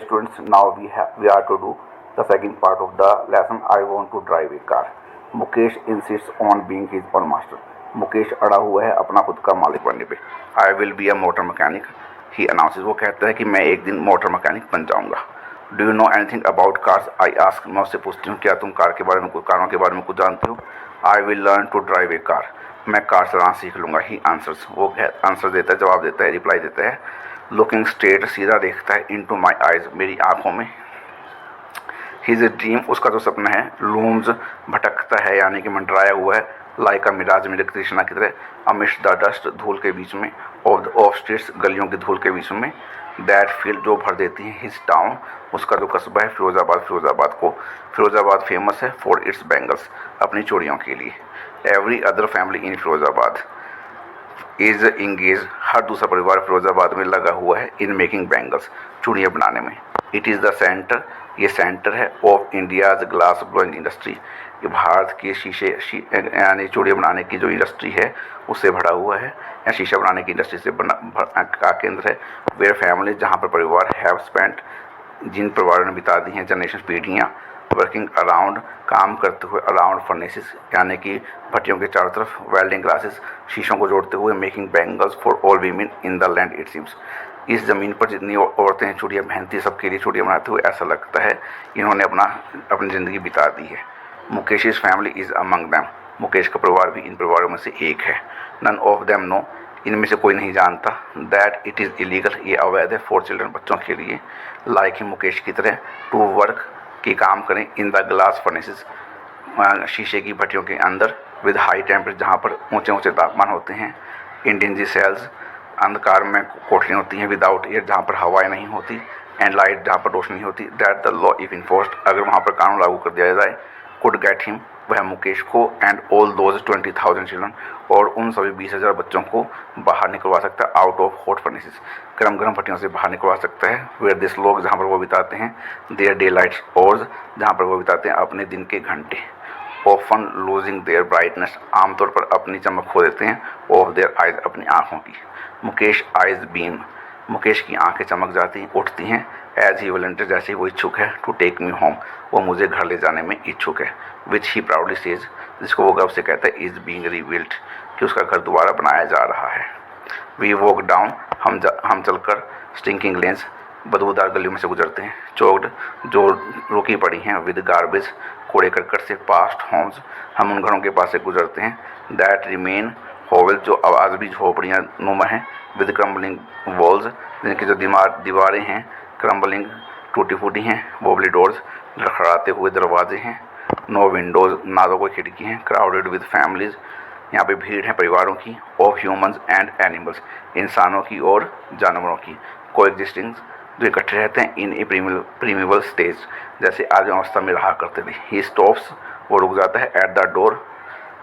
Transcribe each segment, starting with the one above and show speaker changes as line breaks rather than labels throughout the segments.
students, now we are to do the second part of the lesson. I want to drive a car. Mukesh insists on being his own master. Mukesh अड़ा हुआ है अपना खुद का मालिक बनने पे. I will be a motor mechanic. He announces. वो कहता है कि मैं एक दिन मोटर मैकेनिक बन जाऊंगा. Do you know anything about cars? I ask. मैं उससे पूछती हूँ क्या तुम कारों के बारे में कुछ जानते हो? I will learn to drive a car. मैं कार चलाना सीख लूँगा. He answers. वो आंसर देता है, जवाब देता है, रिप्लाई देता है. Looking straight, सीधा देखता है. Into my eyes, मेरी आँखों में. His dream, उसका जो सपना है, looms, भटकता है यानी कि मंडराया हुआ है, like a mirage, मेरे तृष्णा की तरह, amidst the dust, धूल के बीच में, of streets, गलियों की धूल के बीच में, that fill, जो भर देती है, his town, उसका जो कस्बा है, फिरोजाबाद फेमस है for its bangles, अपनी चूड़ियों के लिए. Every other family in Firozabad is engage, हर दूसरा परिवार फिरोजाबाद में लगा हुआ है इन मेकिंग बैंगल्स, चूड़ियाँ बनाने में. इट इज़ द सेंटर, ये सेंटर है of India's glass blowing industry, ये भारत के शीशे यानी चूड़ियाँ बनाने की जो इंडस्ट्री है उससे भरा हुआ है, या शीशा बनाने की इंडस्ट्री से का केंद्र है. वेयर फैमिली, जहाँ पर परिवार, हैव स्पेंट, जिन परिवारों ने बिता दी हैं जनरेशन, पीढ़ियाँ, वर्किंग अराउंड, काम करते हुए, अराउंड फर्नेसेस यानी कि भट्टियों के चारों तरफ, वेल्डिंग क्लासेस, शीशों को जोड़ते हुए, making bangles for all women in the land it seems, इस ज़मीन पर जितनी औरतें चूड़ियाँ पहनती, सबके लिए चूड़ियाँ बनाते हुए ऐसा लगता है इन्होंने अपनी ज़िंदगी बिता दी है. Mukesh family is among them, Mukesh का परिवार भी इन परिवारों में से एक है. नन ऑफ देम नो, इनमें से कोई नहीं जानता, दैट इट इज़ इलीगल, ये अवैध है, फॉर चिल्ड्रन, बच्चों के लिए, लाइक ही मुकेश की तरह, टू वर्क, कि काम करें, इन द ग्लास फर्नेसेस, शीशे की भट्टियों के अंदर, विद हाई टेम्परेचर, जहाँ पर ऊंचे तापमान होते हैं, इन डिंजी सेल्स, अंधकार में कोठरियाँ होती हैं, विदाउट एयर, जहाँ पर हवाएं नहीं होती, एंड लाइट, जहाँ पर रोशनी होती, that the law if enforced, अगर वहाँ पर कानून लागू कर दिया जाए, कुड गेट हिम, वह मुकेश को, एंड ऑल दोज 20,000 चिल्ड्रन, और उन सभी 20,000 बच्चों को बाहर निकलवा सकता है, आउट ऑफ हॉट फर्नेसेस, गर्म भट्टियों से बाहर निकलवा सकता है. वेयर दिस लोग, जहाँ पर वो बिताते हैं, देयर डे लाइट्स और, जहाँ पर वो बिताते हैं अपने दिन के घंटे, ऑफन लूजिंग देयर ब्राइटनेस, आमतौर पर अपनी चमक खो देते हैं, ऑफ देयर आइज, अपनी आँखों की. मुकेश आइज बीम, मुकेश की आंखें चमक जाती उठती हैं, एज ही वॉलंटियर, जैसे ही वो इच्छुक है, टू टेक मी होम, वो मुझे घर ले जाने में इच्छुक है, विच ही प्राउडली सेज, जिसको वो गर्व से कहता है, इज़ बीइंग रीबिल्ट, कि उसका घर दोबारा बनाया जा रहा है. वी वॉक डाउन, हम चलकर, स्टिंकिंग लेन्स, बदबूदार गलियों में से गुजरते हैं, चौकड, जो रुकी पड़ी हैं, विद गार्बेज, कूड़े करकट से, पास्ट होम्स, हम उन घरों के पास से गुजरते हैं, दैट रिमेन होवल, जो आज भी झोपड़ियाँ नुमा हैं, विद क्रम्बलिंग वॉल्स, जिनकी जो दीवारें हैं क्रम्बलिंग, टूटी फूटी हैं, वोबली डोर्स, लड़खड़ाते हुए दरवाजे हैं, नो विंडोज़, ना तो कोई खिड़की हैं, क्राउडेड विद फैमिलीज़, यहाँ पे भीड़ है परिवारों की, ऑफ ह्यूमन्स एंड एनिमल्स, इंसानों की और जानवरों की, को एग्जिस्टिंग, जो इकट्ठे रहते हैं, इन ए प्रीमिबल स्टेज, जैसे आदिम अवस्था में रहा करते थे. ही स्टॉप्स, वो रुक जाता है, एट द डोर,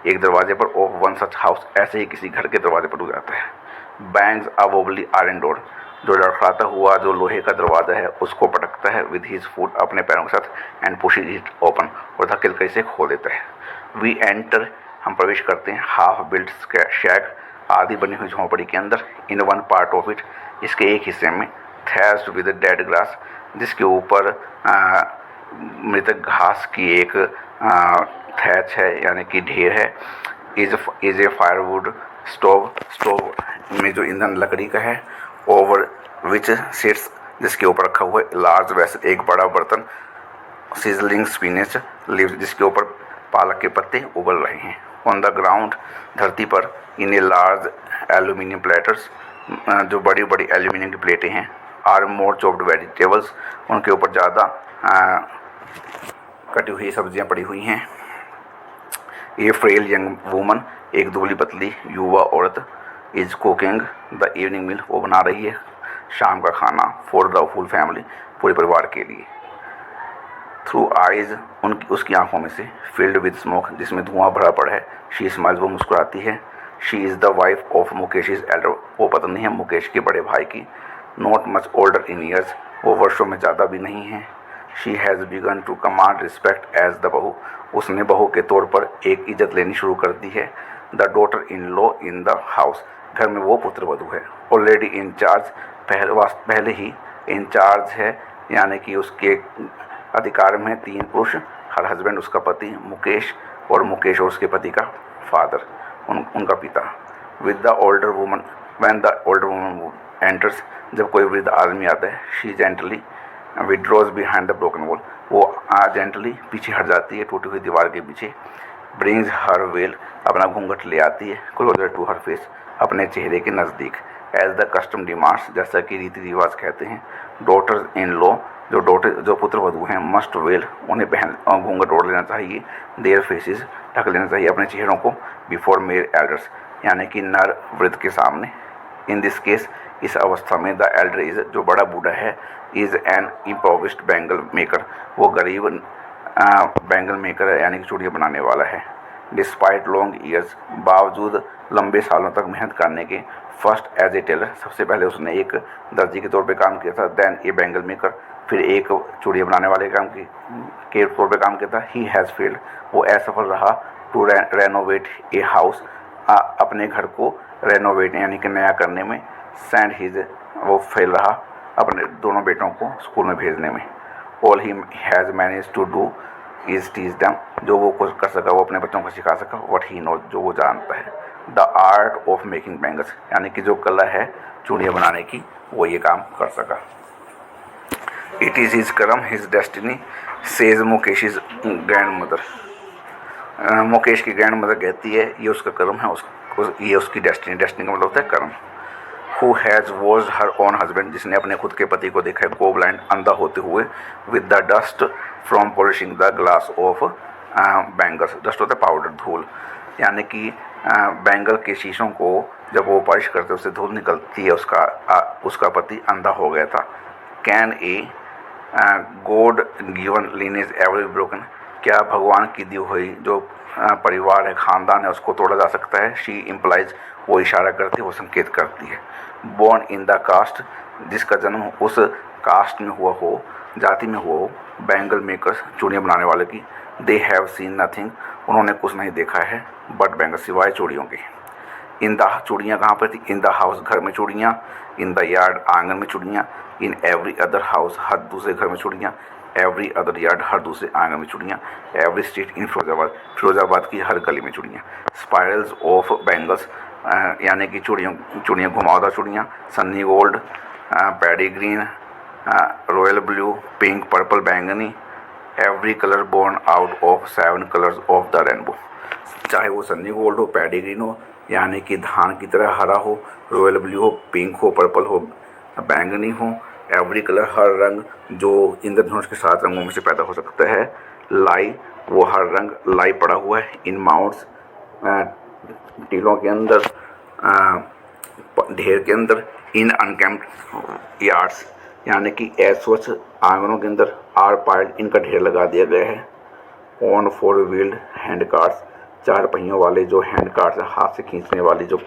एक दरवाजे पर, ऑफ वन सच हाउस, ऐसे ही किसी घर के दरवाजे पर रुक जाता है. बैंग्स अ वोबली आयरन डोर, जो लड़खड़ाता हुआ जो लोहे का दरवाज़ा है उसको पटकता है, विद हिज फुट, अपने पैरों के साथ, एंड पुशेज इट ओपन, और धकेल कर इसे खोल देता है. वी एंटर, हम प्रवेश करते हैं, हाफ बिल्ट शैक, आधी बनी हुई झोंपड़ी के अंदर, in one part of it, इसके एक हिस्से में, थैच्ड विद डेड ग्रास, जिसके ऊपर मृतक घास की एक थैच है यानी कि ढेर है. इज ए फायरवुड स्टोव में जो ईंधन लकड़ी का है, ओवर विच सिट्स, जिसके ऊपर रखा हुआ है, लार्ज वेसल, एक बड़ा बर्तन, सिजलिंग स्पिनेच लीव्स, जिसके ऊपर पालक के पत्ते उबल रहे हैं. ऑन द ग्राउंड, धरती पर, इन ए लार्ज एल्यूमिनियम प्लेटर्स, जो बड़ी बड़ी एल्यूमिनियम की प्लेटें हैं, आर मोर चॉप्ड वेजिटेबल्स, उनके ऊपर ज़्यादा कटी हुई सब्जियां पड़ी हुई हैं. ए फ्रेल यंग वूमन, एक दुबली पतली युवा औरत, इज कुकिंग द इवनिंग मील, वो बना रही है शाम का खाना, फॉर द फुल फैमिली, पूरे परिवार के लिए. थ्रू आइज, उसकी आंखों में से, फील्ड विद स्मोक, जिसमें धुआं भरा पड़ा है, शी स्माइल्स, वो मुस्कुराती है. She is the wife of Mukesh is elder, वो पत्नी है मुकेश के बड़े भाई की. Not much older in years, वो वर्षों में ज़्यादा भी नहीं है. She has begun to command respect as the bahu, उसने बहू के तौर पर एक इज्जत लेनी शुरू कर दी है. The daughter in law in the house, घर में वो पुत्र वधू है. ऑलरेडी इन चार्ज, पहले ही इंचार्ज है यानी कि उसके अधिकार में 3 पुरुष, हर हस्बैंड उसका पति मुकेश, और मुकेश और उसके पति का फादर, उनका पिता। With the older woman, when the older woman enters, जब कोई वृद्ध आदमी आता है, she gently withdraws behind the broken wall, वो जेंटली पीछे हट जाती है टूटी हुई दीवार के पीछे। ब्रिंग्स हर वेल, अपना घूंघट ले आती है, क्लोजर टू हर फेस, अपने चेहरे के नज़दीक। एज द कस्टम डिमांड्स, जैसा कि रीति रिवाज कहते हैं। डॉटर्स इन लॉ, जो पुत्र वधू हैं, मस्ट वेल, उन्हें घूंघट ओढ़ लेना चाहिए। देयर फेसेस, ढक लेना चाहिए अपने चेहरों को। बिफोर मेल एल्डर्स, यानी कि नर वृद्ध के सामने। इन दिस केस, इस अवस्था में द एल्डर इज, जो बड़ा बूढ़ा है, इज एन इम्प्रोविस्ड बैंगल मेकर, वो गरीब बैंगल मेकर है, यानी कि चूड़ियाँ बनाने वाला है। डिस्पाइट लॉन्ग ईयर्स, बावजूद लंबे सालों तक मेहनत करने के। फर्स्ट एज ए टेलर, सबसे पहले उसने एक दर्जी के तौर पे काम किया था। देन ए बैंगल मेकर, फिर एक चूड़ियाँ बनाने वाले के तौर पे काम किया था। ही हैज़ फेल्ड, वो असफल रहा। टू रेनोवेट ए हाउस, अपने घर को रेनोवेट यानी कि नया करने में। सेंड हिज, वो फेल रहा अपने दोनों बेटों को स्कूल में भेजने में। All he has manage to do is teach them, जो वो कुछ कर सका वो अपने बच्चों को सिखा सका। व्हाट ही नो, जो वो जानता है। The art of making bangles, यानी कि जो कला है चूड़ियाँ बनाने की, वो ये काम कर सका। इट इज़ हिज कर्म, his destiny, says Mukesh is grand mother. Mukesh की ग्रैंड मदर कहती है ये उसका कर्म है, ये उसकी डेस्टिनी। डेस्टिनी का मतलब होता है कर्म। Who has was her own husband, जिसने अपने खुद के पति को देखा है गो ब्लाइंड, अंधा होते हुए। With the dust from polishing the glass of bangles, dust होता है पाउडर, धूल, यानी कि बैंगल के शीशों को जब वो पॉलिश करते उससे धूल निकलती है। उसका पति अंधा हो गया था। Can a god given lineage ever broken, क्या भगवान की दी हुई जो परिवार है, खानदान है, उसको तोड़ा जा सकता है। शी इम्प्लाइज, वो इशारा करती है, वो संकेत करती है। बॉर्न इन द कास्ट, जिसका जन्म उस कास्ट में हुआ हो, जाति में हुआ हो। बैंगल मेकर्स, चूड़ियाँ बनाने वाले की। दे हैव सीन नथिंग, उन्होंने कुछ नहीं देखा है बट बैंगल, सिवाय चूड़ियों के। इन द, चूड़ियाँ कहाँ पर थी? इन द हाउस, घर में चूड़ियाँ। इन द यार्ड, आंगन में चूड़ियाँ। इन एवरी अदर हाउस, हर दूसरे घर में चूड़ियाँ। एवरी अदर यार्ड, हर दूसरे आंगन में चूड़ियाँ। Every street in Firozabad, Firozabad की हर गली में चूड़ियाँ। स्पायरल्स ऑफ बैंगल्स, यानी कि चूड़ियाँ घुमावदार चूड़ियाँ। Sunny gold, paddy green, royal blue, pink, purple, बैंगनी। Every colour born out of 7 colours of the rainbow, चाहे वो सन्नी गोल्ड हो, पैडी ग्रीन हो, यानी कि धान की तरह हरा हो, रॉयल ब्लू हो, पिंक हो, पर्पल हो, बैंगनी हो। एवरी कलर, हर रंग जो इंद्रधनुष के 7 रंगों में से पैदा हो सकता है। लाई, वो हर रंग लाई पड़ा हुआ है। इन माउंट्स, टीलों के अंदर, ढेर के अंदर। इन अनकैम्प्ड यार्ड्स, यानी कि अस्वच्छ आंगनों के अंदर। आर पाइल्ड, इनका ढेर लगा दिया गया है। ऑन 4 व्हील्ड हैंड कार्ट्स, 4 पहियों वाले जो हैंड कार्ट्स, हाथ से खींचने वाली जो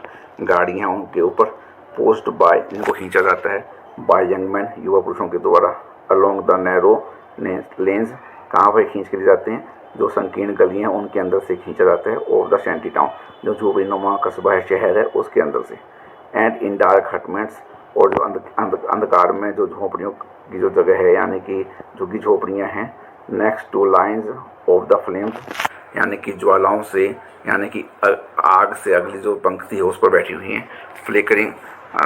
गाड़ियाँ, उनके ऊपर। पोस्ट बाय, जिनको खींचा जाता है बाय यंग मैन, युवा पुरुषों के द्वारा। अलोंग द नैरो लेन्स, कहाँ पर खींच के ले जाते हैं? जो संकीर्ण गलियाँ उनके अंदर से खींचा जाता है। ऑफ द शैंटी टाउन, जो झोपड़ी नुमा कस्बा है, शहर है, उसके अंदर से। एंड इन डार्क हटमेंट्स, और जो अंधकार में जो झोपड़ियों की जो जगह है, यानी कि झुग्गी झोपड़ियाँ हैं। Next two lines of the flames, यानी कि ज्वालाओं से, यानी कि आग से अगली जो पंक्ति है उस पर बैठी हुई हैं। फ्लिकरिंग,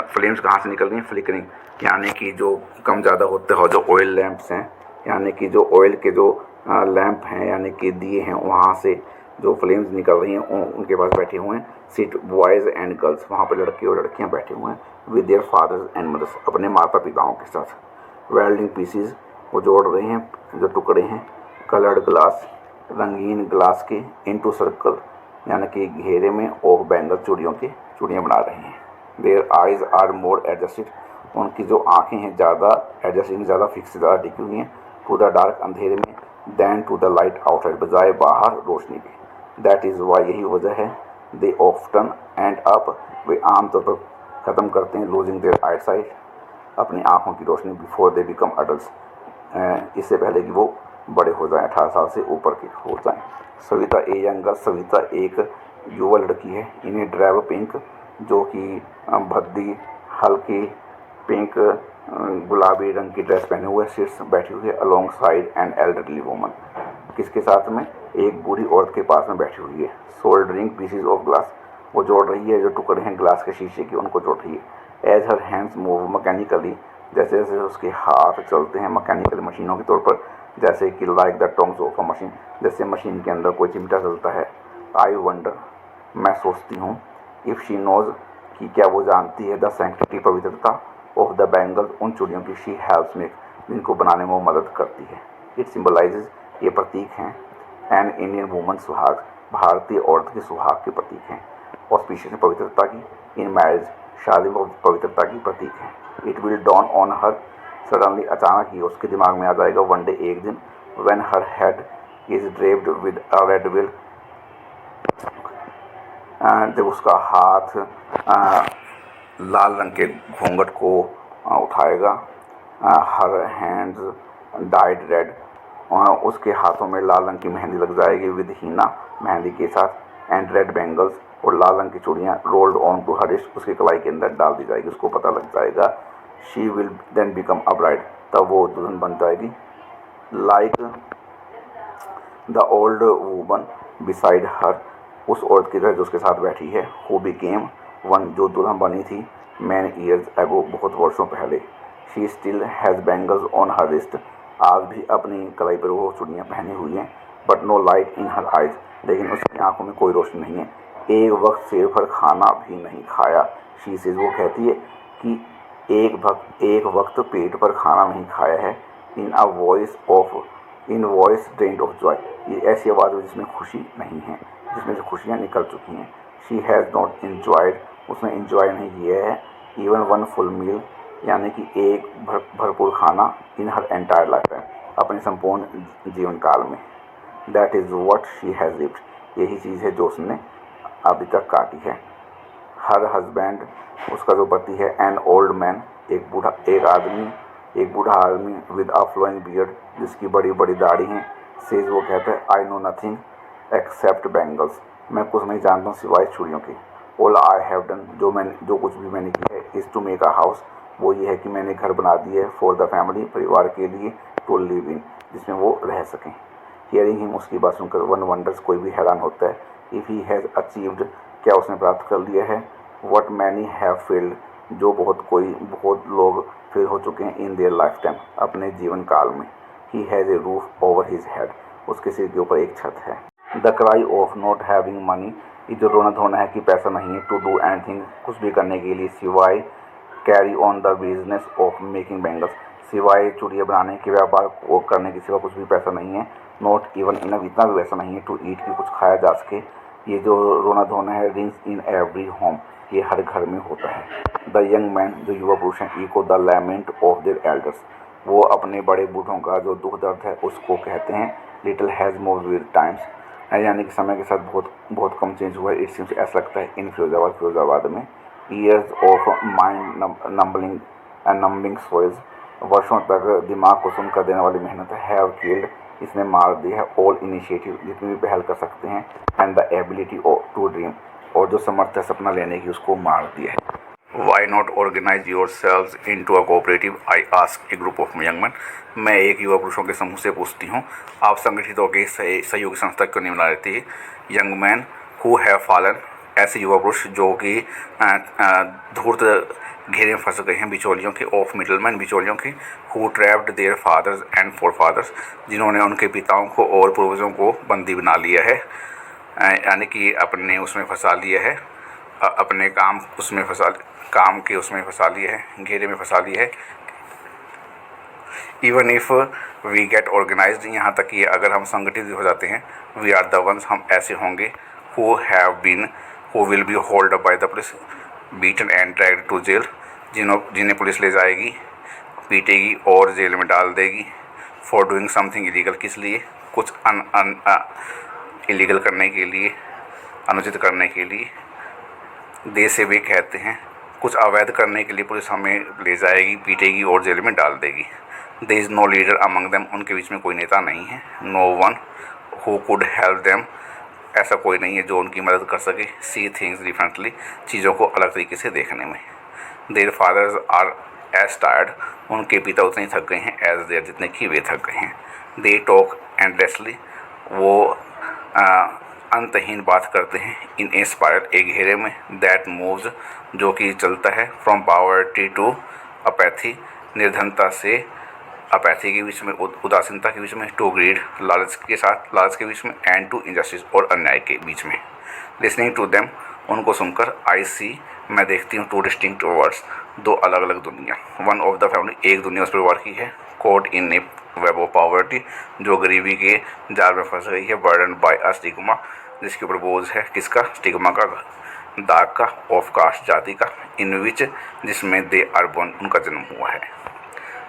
फ्लेम्स कहाँ से निकल रही हैं? फ्लिकरिंग, यानी कि जो कम ज़्यादा होते हो, जो ऑयल लैंप्स हैं, यानी कि जो ऑयल के जो लैंप हैं, यानी कि दिए हैं, वहाँ से जो फ्लेम्स निकल रही हैं, उनके पास बैठे हुए हैं। सिट बॉयज़ एंड गर्ल्स, वहाँ पर लड़के और लड़कियाँ बैठे हुए हैं। With their fathers and mothers, अपने माता पिताओं के साथ। वेल्डिंग पीसीज, वो जोड़ रहे हैं जो टुकड़े हैं। कलर्ड ग्लास, रंगीन ग्लास के। इनटू सर्कल, यानी कि घेरे में। ऑफ बैंगल, चूड़ियाँ बना रहे हैं। Their eyes are more adjusted, उनकी जो आँखें हैं ज़्यादा एडजस्टिंग, ज़्यादा फिक्स, ज़्यादा टिकी हुई हैं। टू द डार्क, अंधेरे में। Than to the light outside, बजाय बाहर रोशनी के। दैट इज़ वाई, यही वजह है। दे ऑफ्टन एंड अप, वे आमतौर पर ख़त्म करते हैं। लूजिंग देयर आई साइट, अपनी आँखों की रोशनी। बिफोर दे बिकम अडल्ट, इससे पहले कि वो बड़े हो जाएं, 18 साल से ऊपर के हो जाएं। Savita a young girl, Savita एक युवा लड़की है। इन्हें ड्राइव पिंक, जो कि भद्दी हल्की पिंक गुलाबी रंग की ड्रेस पहने हुए सिट्स बैठी हुई है along side an elderly woman. किसके साथ में? एक बूढ़ी औरत के पास में बैठी हुई है। सोल्डरिंग पीसेज ऑफ ग्लास, वो जोड़ रही है जो टुकड़े हैं ग्लास के शीशे के, उनको जोड़ रही है। As her hands move mechanically, जैसे जैसे उसके हाथ चलते हैं मैकेनिकल मशीनों के तौर पर, जैसे कि like the tongs of a machine, जैसे मशीन के अंदर कोई चिमटा चलता है। आई वंडर, मैं सोचती हूँ, इफ़ शी नोज, कि क्या वो जानती है, द सैंक्टिटी, पवित्रता, ऑफ द बैंगल्स, उन चूड़ियों की, शी हेल्प्स मेक, जिनको बनाने में वो मदद करती है। इट सिम्बलाइजेज, ये प्रतीक हैं, एन इंडियन वुमन, सुहाग, भारतीय औरत के सुहाग के प्रतीक हैं। ऑस्पिशियस, पवित्रता की, इन मैरिज, शादी में पवित्रता की प्रतीक है। It will dawn on her, suddenly, अचानक ही उसके दिमाग में आ जाएगा, वन डे, एक दिन, when her head is draped with a red will, जब उसका हाथ लाल रंग के घूंघट को उठाएगा। हर हैंड्स डाइड रेड, उसके हाथों में लाल रंग की मेहंदी लग जाएगी, विद हीना, मेहंदी के साथ, एंड रेड बैंगल्स, और लाल रंग की चूड़ियाँ, rolled on to her wrist, उसके कलाई के अंदर डाल दी जाएगी, उसको पता लग जाएगा। She will then become a bride, तब वो दुल्हन बन जाएगी। Like the old woman beside her, उस औरत की तरह जो उसके साथ बैठी है। हु बिकेम वन, जो दुल्हन बनी थी, मैन ईयर्स एगो, बहुत वर्षों पहले। She still has bangles on her wrist, आज भी अपनी कलाई पर वो चूड़ियाँ पहनी हुई हैं। But no light in her eyes, लेकिन उसकी आंखों में कोई रोशनी नहीं है। एक वक्त सिर भर खाना भी नहीं खाया। शी से, वो कहती है कि एक वक्त पेट पर खाना नहीं खाया है। इन वॉइस ड्रेन्ड ऑफ जॉय, ये ऐसी आवाज़ है जिसमें खुशी नहीं है, जिसमें से खुशियाँ निकल चुकी हैं। शी हैज़ नॉट इंजॉयड, उसने इंजॉय नहीं किया है, इवन वन फुल मील, यानी कि एक भरपूर खाना, इन हर एंटायर लाइफ टाइम, अपने संपूर्ण जीवन काल में। That is what she has lived, यही चीज़ है जो उसने अभी तक काटी है। हर हस्बैंड, उसका जो पति है, एन ओल्ड मैन, एक बूढ़ा आदमी, विद अ फ्लोइंग बियर्ड, जिसकी बड़ी बड़ी दाढ़ी हैं। सेज, वो कहता है, I know nothing accept bangles, मैं कुछ नहीं जानता हूँ सिवाय चूड़ियों के। ऑल आई हैव डन, जो कुछ भी मैंने किया है, is to make a house, वो ये है कि मैंने घर बना दिया है, फॉर द फैमिली, परिवार के लिए, टू लिव इन, जिसमें वो रह सकें। हियरिंग हिम, उसकी बात सुनकर, वन वंडर्स, कोई भी हैरान होता है, इफ़ ही हैज़ अचीव्ड, क्या उसने प्राप्त कर लिया है, वट मैनी हैव फेल्ड, जो बहुत लोग फेल हो चुके हैं, इन देयर लाइफ टाइम, अपने जीवन काल में। He has a roof over his head, उसके सिर के ऊपर एक छत है। The cry of not having money, ये जो रोना धोना है कि पैसा नहीं है, टू डू एनीथिंग, कुछ भी करने के लिए, सिवाय carry on the business of making bangles, सिवाय चूड़ियाँ बनाने के व्यापार को करने के सिवा कुछ भी पैसा नहीं है। नॉट इवन इनफ, इतना भी पैसा नहीं है, टू ईट, की कुछ खाया जा सके। ये जो रोना धोना है, रिंग्स इन एवरी होम, ये हर घर में होता है। द यंग मैन, जो युवा पुरुष हैं, echo the lament of their elders, वो अपने बड़े बूढ़ों का जो दुख दर्द है उसको कहते हैं। Little has moved with times, यानी कि समय के साथ बहुत कम चेंज हुआ है। इट सीम्स, ऐसा लगता है, इन फिरोजाबाद में। Years of mind numbing and numbing souls, वर्षों तक दिमाग को सुन कर देने वाली मेहनत, हैव किल्ड, इसने मार दी है, ऑल इनिशिएटिव, जितनी भी पहल कर सकते हैं, and the ability to dream, और जो समर्थ है सपना लेने की, उसको मार दिया है। Why not organize yourselves into a cooperative? I ask a group of young men. मैं एक युवा पुरुषों के समूह से पूछती हूँ, आप संगठित होकर सहयोगी संस्था क्यों नहीं बना लेती? Young man who have fallen, ऐसे युवा पुरुष जो कि धूर्त घेरे में फंस गए हैं बिचौलियों के, ऑफ मिडलमैन, बिचौलियों के, who trapped their fathers and forefathers, जिन्होंने उनके पिताओं को और पूर्वजों को बंदी बना लिया है, यानी कि अपने उसमें फंसा लिया है, अपने काम के उसमें फंसा लिए है, घेरे में फंसा लिए है। Even if we get organised, यहाँ तक कि अगर हम संगठित हो जाते हैं, वी आर द वंस, हम ऐसे होंगे, who will be hold up by the police, beaten and dragged to jail, जिन्हें पुलिस ले जाएगी, पीटेगी और जेल में डाल देगी। फॉर डूइंग समथिंग इलीगल, किस लिए? कुछ इलीगल करने के लिए, अनुचित करने के लिए। दे से वे कहते हैं, कुछ अवैध करने के लिए पुलिस हमें ले जाएगी, पीटेगी और जेल में डाल देगी। There is no leader among them, उनके बीच में कोई नेता नहीं है। No one who could help them, ऐसा कोई नहीं है जो उनकी मदद कर सके। सी थिंग्स डिफरेंटली, चीज़ों को अलग तरीके से देखने में। Their fathers are as tired, उनके पिता उतने ही थक गए हैं एज देयर, जितने कि वे थक गए हैं। दे टॉक एंडलेसली, वो अंतहीन बात करते हैं। इन ए स्पायरल, एक घेरे में। दैट मूव्स, जो कि चलता है। फ्रॉम पॉवर्टी टू अपैथी, निर्धनता से अपैथी के बीच में, उदासीनता के बीच में। टू ग्रीड, लालच के साथ, लालच के बीच में। एंड टू इनजस्टिस, और अन्याय के बीच में। लिसनिंग टू देम, उनको सुनकर। आई सी, मैं देखती हूँ। टू डिस्टिंक्ट वर्ल्ड्स, दो अलग अलग दुनिया। वन ऑफ द फैमिली, एक दुनिया उस परिवार की है। Caught in a web of poverty, जो गरीबी के जाल में फंस गई है। बर्डन बाय अ स्टिग्मा, जिसके ऊपर बोझ है किसका? स्टिग्मा का, दाग का। ऑफ कास्ट, जाति का। इन विच, जिसमें दे आर बोर्न, उनका जन्म हुआ है।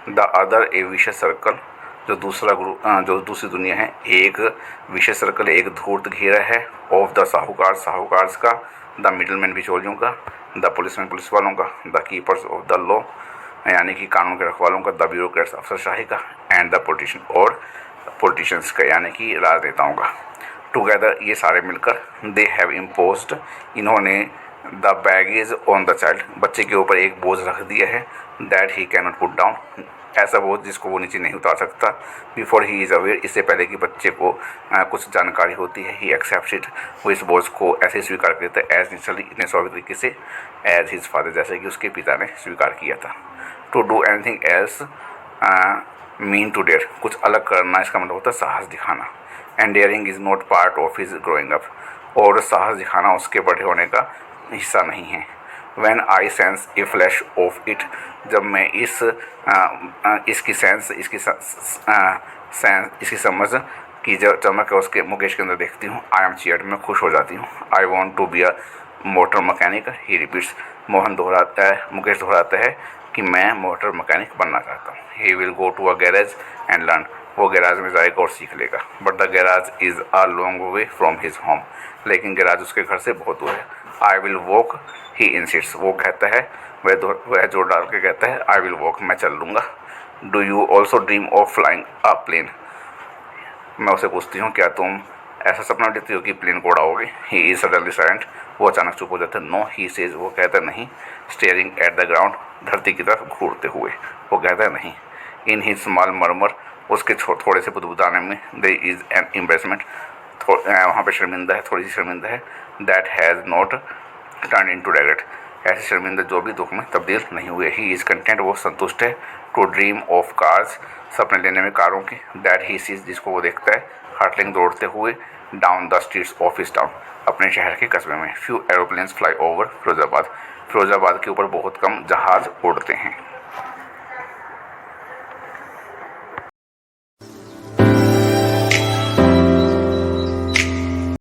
The other a vicious circle, जो दूसरा जो दूसरी दुनिया है। एक विशेष सर्कल, एक धूर्त घेरा है। ऑफ द साहूकार, साहूकार का। द मिडलमैन, बिचौलियों का। द पुलिसमैन, पुलिस वालों का। The keepers of the law, यानी कि कानून के रखवालों का। द ब्यूरोक्रेट्स, अफसरशाही का। एंड द पॉलिटिशियन, और पॉलिटिशियंस का, यानी कि राजनेताओं का। टुगेदर, ये सारे मिलकर। दे हैव इम्पोज्ड, इन्होंने। The baggage on the child, बच्चे के ऊपर एक बोझ रख दिया है। That he cannot put down, ऐसा बोझ जिसको वो नीचे नहीं उतार सकता। बिफोर ही इज़ अवेयर, इससे पहले कि बच्चे को कुछ जानकारी होती है। ही एक्सेप्ट्स इट, वो इस बोझ को ऐसे स्वीकार करता है। एज नेचुरली, इतने स्वाभाविक तरीके से। एज हिज फादर, जैसे कि उसके पिता ने स्वीकार किया था। To do anything else mean to dare, कुछ अलग करना, इसका मतलब होता है साहस दिखाना। And daring is not part of his growing up, और साहस दिखाना उसके बड़े होने का हिस्सा नहीं है। When I sense a flash of it, जब मैं इसकी सेंस, इसकी समझ की जब चमक उसके मुकेश के अंदर देखती हूँ। आई एम चीयर्ड, मैं खुश हो जाती हूँ। I want to be a motor mechanic, he repeats, Mohan दोहराता है, मुकेश दोहराता है कि मैं मोटर मैकेनिक बनना चाहता हूँ। He will go to a garage and learn, वो गैराज में जाएगा और सीख लेगा। But the garage is a long way from his home, लेकिन गैराज उसके घर से बहुत दूर है। आई विल वॉक, ही इंसिस्ट्स, वो कहता है, वह जोर डाल के कहता है। आई विल वॉक, मैं चल लूँगा। Do you also dream of flying a plane, मैं उसे पूछती हूँ क्या तुम ऐसा सपना देखती हो कि प्लेन को उड़ाओगे। ही इज सडनली साइलेंट, वो अचानक चुप हो जाता है। नो, ही सेज, वो कहता नहीं। स्टेयरिंग एट द ग्राउंड, धरती की तरफ घूरते हुए, वो कहता नहीं। इन हिज स्मॉल मर्मर, उसके थोड़े से बुदबुदाने में। देयर इज एन एम्बेरसमेंट, वहाँ पे शर्मिंदा है, थोड़ी सी शर्मिंदा है। That has not turn into regret, ऐसी शर्मिंदा जो भी दुख में तब्दील नहीं हुए। ही इज़ कंटेंट, वो संतुष्ट है। टू ड्रीम ऑफ कार्स, सपने लेने में कारों की। दैट ही सीज, जिसको वो देखता है। हर्टलिंग, दौड़ते हुए। Down the streets of his town, अपने शहर के कस्बे में। Few aeroplanes fly over Firozabad, Firozabad के ऊपर बहुत कम जहाज़ उड़ते हैं।